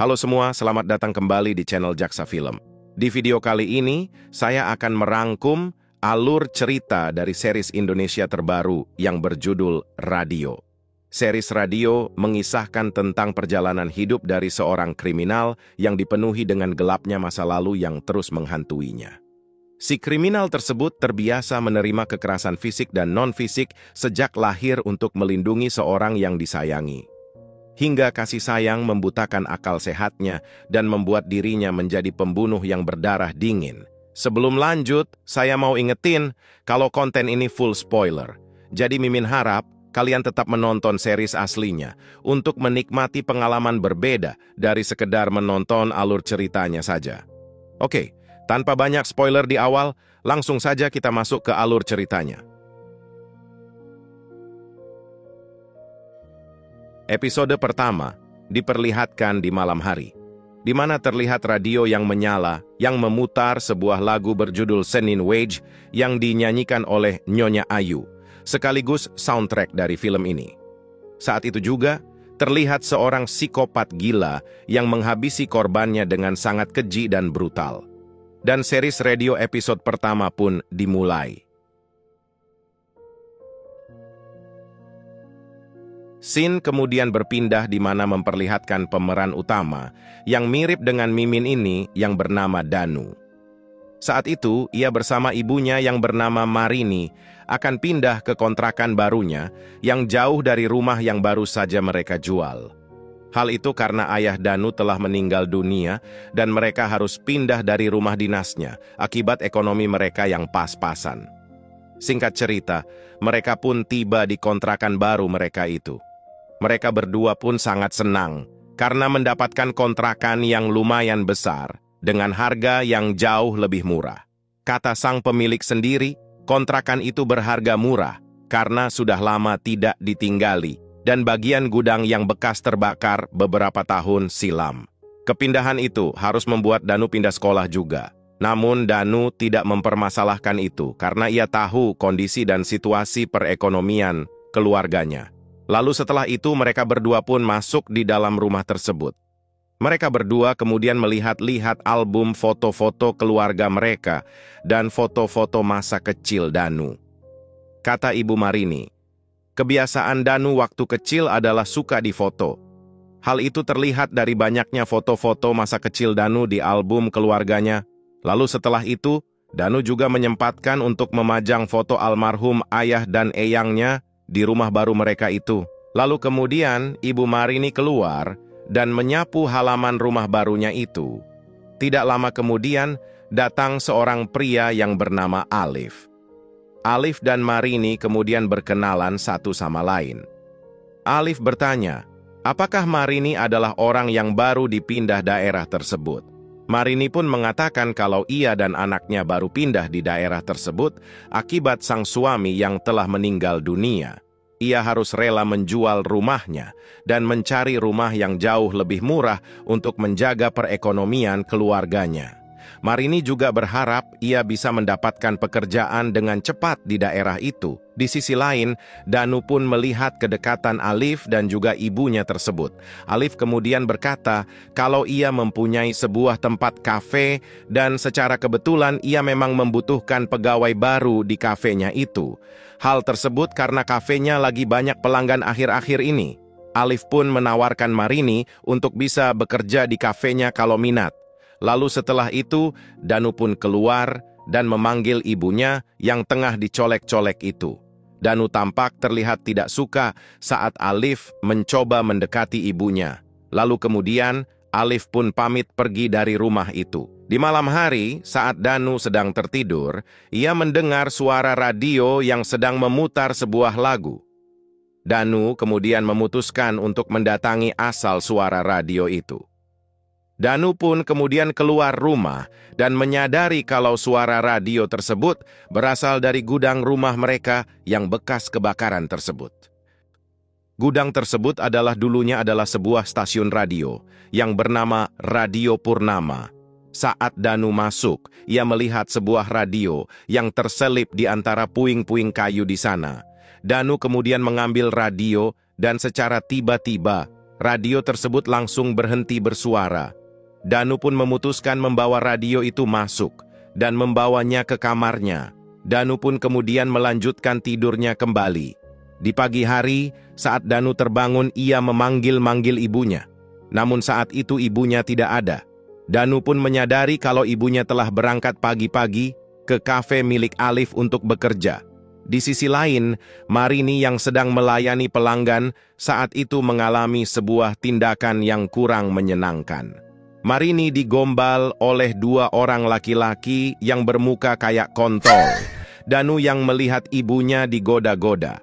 Halo semua, selamat datang kembali di channel Jaksa Film. Di video kali ini, saya akan merangkum alur cerita dari series Indonesia terbaru yang berjudul Radio. Series Radio mengisahkan tentang perjalanan hidup dari seorang kriminal yang dipenuhi dengan gelapnya masa lalu yang terus menghantuinya. Si kriminal tersebut terbiasa menerima kekerasan fisik dan non-fisik sejak lahir untuk melindungi seorang yang disayangi. Hingga kasih sayang membutakan akal sehatnya dan membuat dirinya menjadi pembunuh yang berdarah dingin. Sebelum lanjut, saya mau ingetin kalau konten ini full spoiler. Jadi Mimin harap kalian tetap menonton series aslinya untuk menikmati pengalaman berbeda dari sekedar menonton alur ceritanya saja. Oke, tanpa banyak spoiler di awal, langsung saja kita masuk ke alur ceritanya. Episode pertama diperlihatkan di malam hari, di mana terlihat radio yang menyala, yang memutar sebuah lagu berjudul Senin Wage yang dinyanyikan oleh Nyonya Ayu, sekaligus soundtrack dari film ini. Saat itu juga, terlihat seorang psikopat gila yang menghabisi korbannya dengan sangat keji dan brutal. Dan series radio episode pertama pun dimulai. Scene kemudian berpindah di mana memperlihatkan pemeran utama yang mirip dengan Mimin ini yang bernama Danu. Saat itu, ia bersama ibunya yang bernama Marini akan pindah ke kontrakan barunya yang jauh dari rumah yang baru saja mereka jual. Hal itu karena ayah Danu telah meninggal dunia dan mereka harus pindah dari rumah dinasnya akibat ekonomi mereka yang pas-pasan. Singkat cerita, mereka pun tiba di kontrakan baru mereka itu. Mereka berdua pun sangat senang karena mendapatkan kontrakan yang lumayan besar dengan harga yang jauh lebih murah. Kata sang pemilik sendiri, kontrakan itu berharga murah karena sudah lama tidak ditinggali dan bagian gudang yang bekas terbakar beberapa tahun silam. Kepindahan itu harus membuat Danu pindah sekolah juga. Namun Danu tidak mempermasalahkan itu karena ia tahu kondisi dan situasi perekonomian keluarganya. Lalu setelah itu mereka berdua pun masuk di dalam rumah tersebut. Mereka berdua kemudian melihat-lihat album foto-foto keluarga mereka dan foto-foto masa kecil Danu. Kata Ibu Marini, kebiasaan Danu waktu kecil adalah suka difoto. Hal itu terlihat dari banyaknya foto-foto masa kecil Danu di album keluarganya. Lalu setelah itu, Danu juga menyempatkan untuk memajang foto almarhum ayah dan eyangnya di rumah baru mereka itu. Lalu kemudian Ibu Marini keluar dan menyapu halaman rumah barunya itu. Tidak lama kemudian datang seorang pria yang bernama Alif. Alif dan Marini kemudian berkenalan satu sama lain. Alif bertanya, apakah Marini adalah orang yang baru dipindah daerah tersebut? Marini pun mengatakan kalau ia dan anaknya baru pindah di daerah tersebut akibat sang suami yang telah meninggal dunia. Ia harus rela menjual rumahnya dan mencari rumah yang jauh lebih murah untuk menjaga perekonomian keluarganya. Marini juga berharap ia bisa mendapatkan pekerjaan dengan cepat di daerah itu. Di sisi lain, Danu pun melihat kedekatan Alif dan juga ibunya tersebut. Alif kemudian berkata kalau ia mempunyai sebuah tempat kafe dan secara kebetulan ia memang membutuhkan pegawai baru di kafenya itu. Hal tersebut karena kafenya lagi banyak pelanggan akhir-akhir ini. Alif pun menawarkan Marini untuk bisa bekerja di kafenya kalau minat. Lalu setelah itu, Danu pun keluar dan memanggil ibunya yang tengah dicolek-colek itu. Danu tampak terlihat tidak suka saat Alif mencoba mendekati ibunya. Lalu kemudian, Alif pun pamit pergi dari rumah itu. Di malam hari, saat Danu sedang tertidur, ia mendengar suara radio yang sedang memutar sebuah lagu. Danu kemudian memutuskan untuk mendatangi asal suara radio itu. Danu pun kemudian keluar rumah dan menyadari kalau suara radio tersebut berasal dari gudang rumah mereka yang bekas kebakaran tersebut. Gudang tersebut dulunya adalah sebuah stasiun radio yang bernama Radio Purnama. Saat Danu masuk, ia melihat sebuah radio yang terselip di antara puing-puing kayu di sana. Danu kemudian mengambil radio dan secara tiba-tiba radio tersebut langsung berhenti bersuara. Danu pun memutuskan membawa radio itu masuk dan membawanya ke kamarnya. Danu pun kemudian melanjutkan tidurnya kembali. Di pagi hari, saat Danu terbangun, ia memanggil-manggil ibunya. Namun saat itu ibunya tidak ada. Danu pun menyadari kalau ibunya telah berangkat pagi-pagi ke kafe milik Alif untuk bekerja. Di sisi lain, Marini yang sedang melayani pelanggan saat itu mengalami sebuah tindakan yang kurang menyenangkan. Marini digombal oleh 2 orang laki-laki yang bermuka kayak kontol. Danu yang melihat ibunya digoda-goda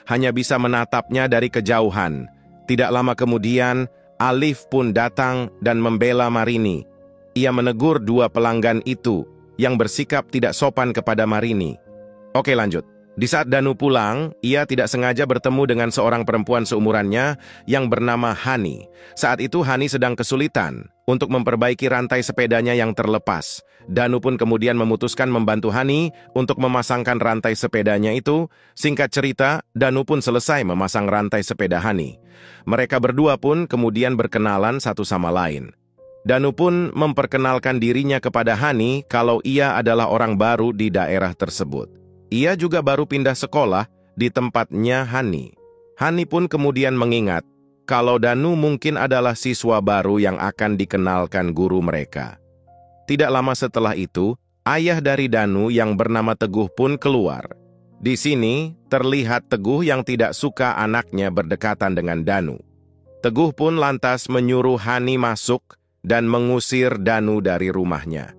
hanya bisa menatapnya dari kejauhan. Tidak lama kemudian, Alif pun datang dan membela Marini. Ia menegur 2 pelanggan itu yang bersikap tidak sopan kepada Marini. Oke, lanjut. Di saat Danu pulang, ia tidak sengaja bertemu dengan seorang perempuan seumurannya yang bernama Hani. Saat itu Hani sedang kesulitan untuk memperbaiki rantai sepedanya yang terlepas. Danu pun kemudian memutuskan membantu Hani untuk memasangkan rantai sepedanya itu. Singkat cerita, Danu pun selesai memasang rantai sepeda Hani. Mereka berdua pun kemudian berkenalan satu sama lain. Danu pun memperkenalkan dirinya kepada Hani kalau ia adalah orang baru di daerah tersebut. Ia juga baru pindah sekolah di tempatnya Hani. Hani pun kemudian mengingat kalau Danu mungkin adalah siswa baru yang akan dikenalkan guru mereka. Tidak lama setelah itu, ayah dari Danu yang bernama Teguh pun keluar. Di sini terlihat Teguh yang tidak suka anaknya berdekatan dengan Danu. Teguh pun lantas menyuruh Hani masuk dan mengusir Danu dari rumahnya.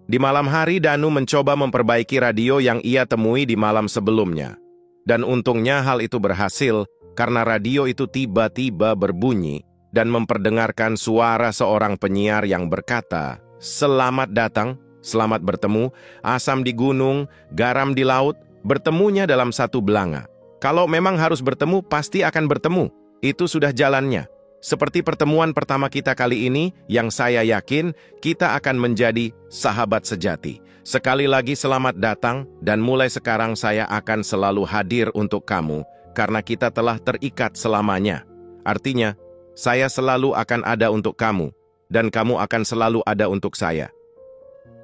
Di malam hari, Danu mencoba memperbaiki radio yang ia temui di malam sebelumnya. Dan untungnya hal itu berhasil karena radio itu tiba-tiba berbunyi dan memperdengarkan suara seorang penyiar yang berkata, "Selamat datang, selamat bertemu, asam di gunung, garam di laut, bertemunya dalam satu belanga. Kalau memang harus bertemu, pasti akan bertemu. Itu sudah jalannya. Seperti pertemuan pertama kita kali ini, yang saya yakin kita akan menjadi sahabat sejati. Sekali lagi selamat datang, dan mulai sekarang saya akan selalu hadir untuk kamu, karena kita telah terikat selamanya. Artinya, saya selalu akan ada untuk kamu, dan kamu akan selalu ada untuk saya."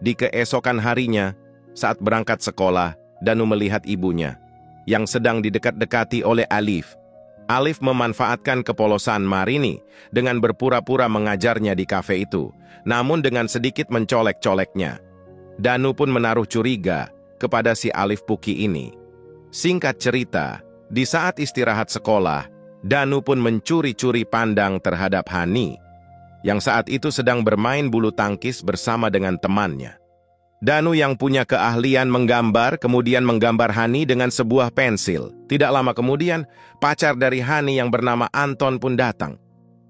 Di keesokan harinya, saat berangkat sekolah, Danu melihat ibunya, yang sedang didekat-dekati oleh Alif. Alif memanfaatkan kepolosan Marini dengan berpura-pura mengajarnya di kafe itu, namun dengan sedikit mencolek-coleknya. Danu pun menaruh curiga kepada si Alif Puki ini. Singkat cerita, di saat istirahat sekolah, Danu pun mencuri-curi pandang terhadap Hani, yang saat itu sedang bermain bulu tangkis bersama dengan temannya. Danu yang punya keahlian menggambar, kemudian menggambar Hani dengan sebuah pensil. Tidak lama kemudian, pacar dari Hani yang bernama Anton pun datang.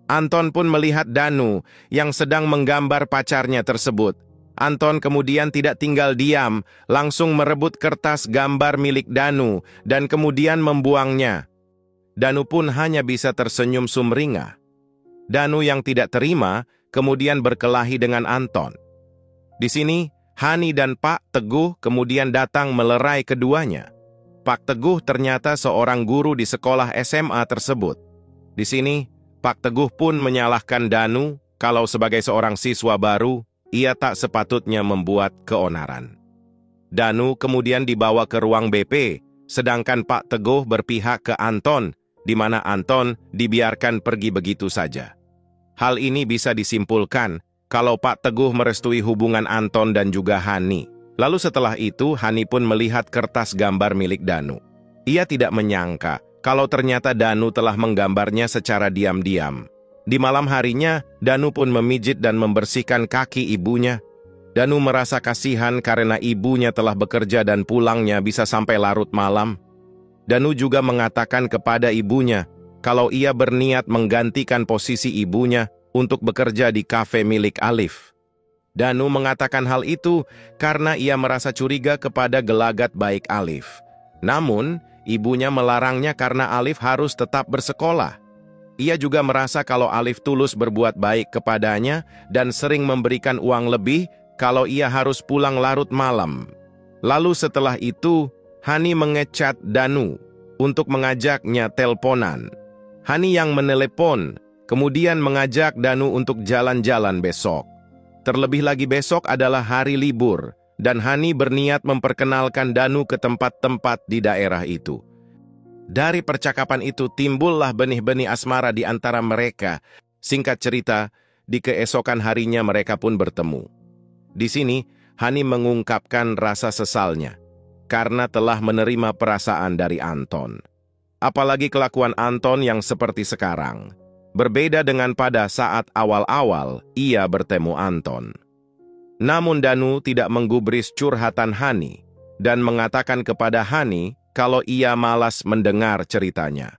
Anton pun melihat Danu yang sedang menggambar pacarnya tersebut. Anton kemudian tidak tinggal diam, langsung merebut kertas gambar milik Danu dan kemudian membuangnya. Danu pun hanya bisa tersenyum sumringah. Danu yang tidak terima, kemudian berkelahi dengan Anton. Di sini, Hani dan Pak Teguh kemudian datang melerai keduanya. Pak Teguh ternyata seorang guru di sekolah SMA tersebut. Di sini, Pak Teguh pun menyalahkan Danu kalau sebagai seorang siswa baru, ia tak sepatutnya membuat keonaran. Danu kemudian dibawa ke ruang BP, sedangkan Pak Teguh berpihak ke Anton, di mana Anton dibiarkan pergi begitu saja. Hal ini bisa disimpulkan kalau Pak Teguh merestui hubungan Anton dan juga Hani. Lalu setelah itu, Hani pun melihat kertas gambar milik Danu. Ia tidak menyangka kalau ternyata Danu telah menggambarnya secara diam-diam. Di malam harinya, Danu pun memijit dan membersihkan kaki ibunya. Danu merasa kasihan karena ibunya telah bekerja dan pulangnya bisa sampai larut malam. Danu juga mengatakan kepada ibunya kalau ia berniat menggantikan posisi ibunya untuk bekerja di kafe milik Alif. Danu mengatakan hal itu karena ia merasa curiga kepada gelagat baik Alif. Namun, ibunya melarangnya karena Alif harus tetap bersekolah. Ia juga merasa kalau Alif tulus berbuat baik kepadanya dan sering memberikan uang lebih kalau ia harus pulang larut malam. Lalu setelah itu, Hani mengecat Danu untuk mengajaknya teleponan. Hani yang menelepon kemudian mengajak Danu untuk jalan-jalan besok. Terlebih lagi besok adalah hari libur, dan Hani berniat memperkenalkan Danu ke tempat-tempat di daerah itu. Dari percakapan itu timbullah benih-benih asmara di antara mereka. Singkat cerita, di keesokan harinya mereka pun bertemu. Di sini, Hani mengungkapkan rasa sesalnya karena telah menerima perasaan dari Anton. Apalagi kelakuan Anton yang seperti sekarang. Berbeda dengan pada saat awal-awal ia bertemu Anton. Namun Danu tidak menggubris curhatan Hani dan mengatakan kepada Hani kalau ia malas mendengar ceritanya.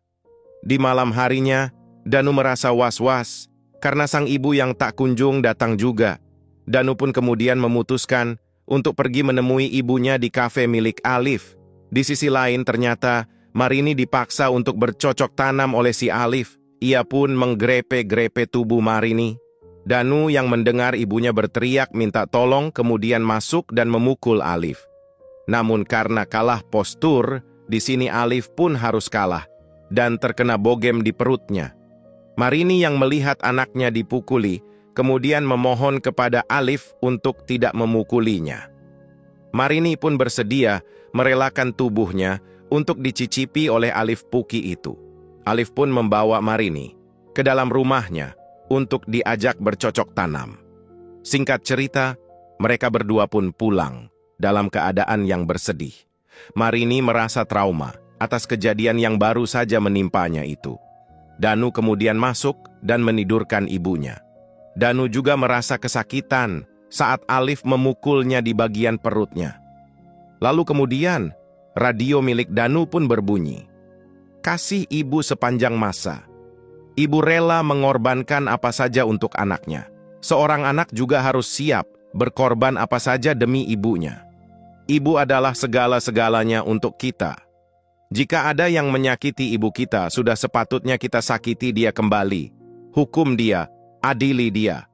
Di malam harinya, Danu merasa was-was karena sang ibu yang tak kunjung datang juga. Danu pun kemudian memutuskan untuk pergi menemui ibunya di kafe milik Alif. Di sisi lain ternyata Marini dipaksa untuk bercocok tanam oleh si Alif. Ia pun menggrepe-grepe tubuh Marini. Danu yang mendengar ibunya berteriak minta tolong kemudian masuk dan memukul Alif. Namun karena kalah postur, di sini Alif pun harus kalah dan terkena bogem di perutnya. Marini yang melihat anaknya dipukuli, kemudian memohon kepada Alif untuk tidak memukulinya. Marini pun bersedia merelakan tubuhnya untuk dicicipi oleh Alif Puki itu. Alif pun membawa Marini ke dalam rumahnya untuk diajak bercocok tanam. Singkat cerita, mereka berdua pun pulang dalam keadaan yang bersedih. Marini merasa trauma atas kejadian yang baru saja menimpanya itu. Danu kemudian masuk dan menidurkan ibunya. Danu juga merasa kesakitan saat Alif memukulnya di bagian perutnya. Lalu kemudian, radio milik Danu pun berbunyi. Kasih ibu sepanjang masa. Ibu rela mengorbankan apa saja untuk anaknya. Seorang anak juga harus siap berkorban apa saja demi ibunya. Ibu adalah segala-segalanya untuk kita. Jika ada yang menyakiti ibu kita, sudah sepatutnya kita sakiti dia kembali. Hukum dia, adili dia.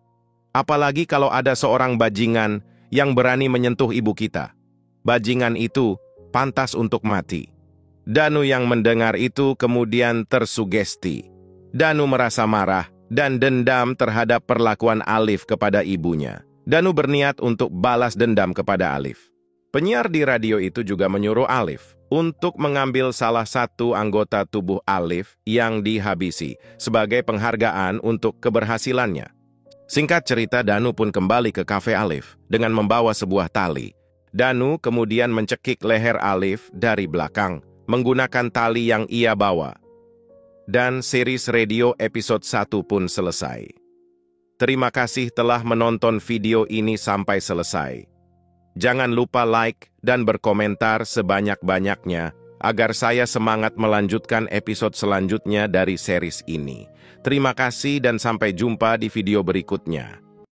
Apalagi kalau ada seorang bajingan yang berani menyentuh ibu kita. Bajingan itu pantas untuk mati. Danu yang mendengar itu kemudian tersugesti. Danu merasa marah dan dendam terhadap perlakuan Alif kepada ibunya. Danu berniat untuk balas dendam kepada Alif. Penyiar di radio itu juga menyuruh Alif untuk mengambil salah satu anggota tubuh Alif yang dihabisi sebagai penghargaan untuk keberhasilannya. Singkat cerita, Danu pun kembali ke kafe Alif dengan membawa sebuah tali. Danu kemudian mencekik leher Alif dari belakang menggunakan tali yang ia bawa. Dan series radio episode 1 pun selesai. Terima kasih telah menonton video ini sampai selesai. Jangan lupa like dan berkomentar sebanyak-banyaknya agar saya semangat melanjutkan episode selanjutnya dari series ini. Terima kasih dan sampai jumpa di video berikutnya.